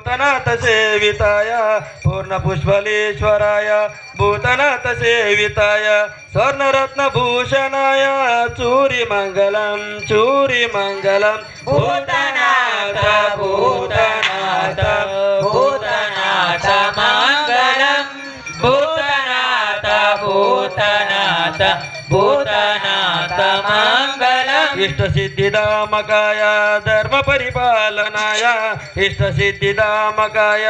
भूतनाथ सेविताय पूर्ण पुष्पलेश्वराय भूतनाथ सेविताय स्वर्णरत्न भूषणाय चूरी मंगलम भूतनाथ भूतनाथ भूतनाथ मंगलम भूतनाथ भूतनाथ भूतनाथ मंगलम इष्ट सिद्धिदामकाय धर्म परिपालनाय इष्ट सिद्धिदामकाय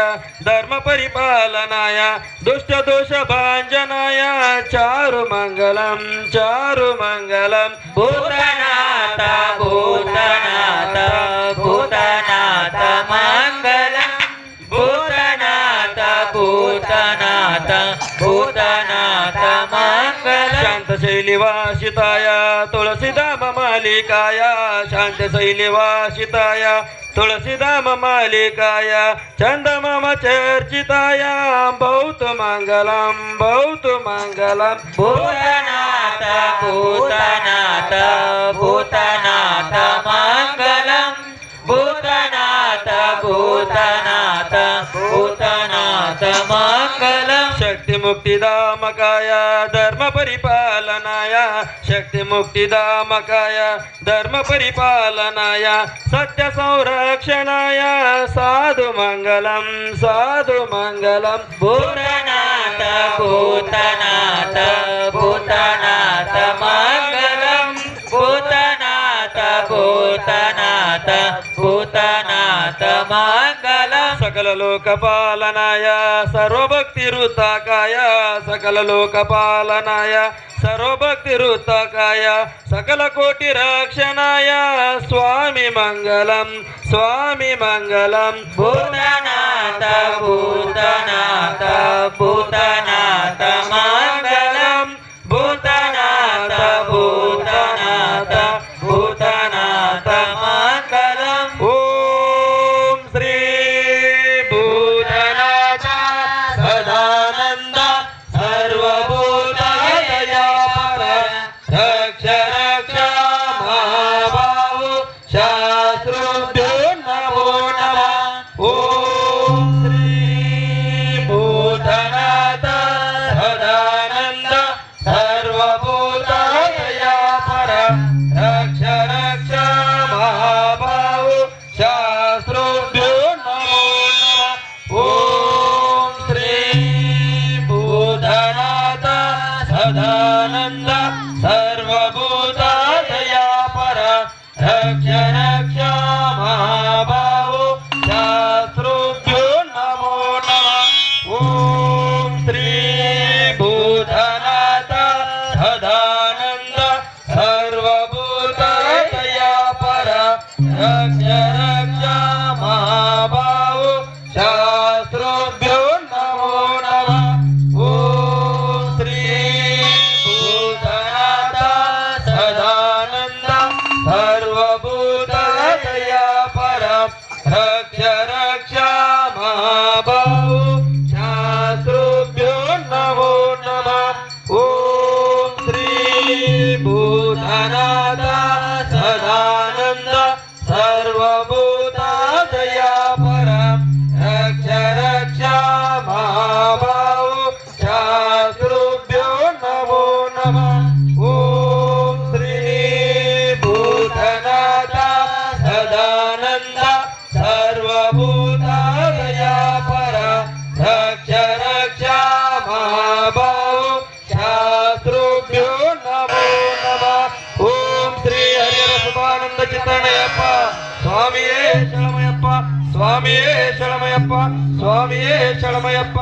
धर्म परिपालनाय दुष्ट दोष भांजनाय चारु मंगलम भूतनाथ भूतनाथ भूतनाथ मंगलम भूतनाथ भूतनाथ भूतनाथ मंगलम शांत शैलीवासिताय तुळसीधाम मालिकाय शांत शैलीवासिताय तुळसीधाम मालिकाय चंदमाम चर्चिताय बहुत मंगलम भूतनाथ भूतनाथ भूतनाथ मंगलम भूतनाथ भूतनाथ भूतनाथ मंगलम शक्ति मुक्तिदामकाय धर्म परिपालनाय शक्ति मुक्तिदामकाय धर्म परिपालनाय सत्य संरक्षणाय साधु मंगलम भूतनाथ भूतनाथ भूतनाथ मंगलम भूतनाथ भूतनाथ भूतनाथ मंगलम सकल लोकपालनाय सर्वभक्तिरुताकाय सकल लोकपालनाय सर्वभक्तिरुताकाय सकल कोटि रक्षणाय स्वामी मंगलम भूतनाथ भूतनाथ भूतनाथ मंगलम भूतनाथ भूतनाथ भूतनाथ मंगलम ओम श्री भूतनाथ सदानंद सर्वभूतदया रक्ष महाबाहु शास्त्रुभ्यो नमो नमः। ओम श्री भूतनाथ सदानंद सर्वभूतदया रक्ष महाबाहु शास्त्रुभ्यो नमो नमः। ओम श्री भूतनाथ सदानंद सर्वभूतदया रक्ष महाबाहु शास्त्रुभ्यो नमो नमः। ओम श्री भूतनाथ सदानंद सर्वभूतदया रक्ष महाबाहु शास्त्रुभ्यो नमो नमः। ओम श्री भूतनाथ सदानंद सर्वभूतदया रक्ष महाबाहु शास्त्रुभ्यो नमो नमः। ओम श्री भूतनाथ सदानंद सर्वभूतदया रक्ष महाबाहु शास्त्रुभ्यो नमो नमः। ओम श्री भूतनाथ सदानंद सर्वभूतदया रक्ष महाबाहु शास्त्रुभ्यो नमो नमः। ओम श्री हरिहरसुभानंद चित्तणयप्प स्वामिये शरणमयप्प स्वामिये शरणमयप्प स्वामिये शरणमयप्प।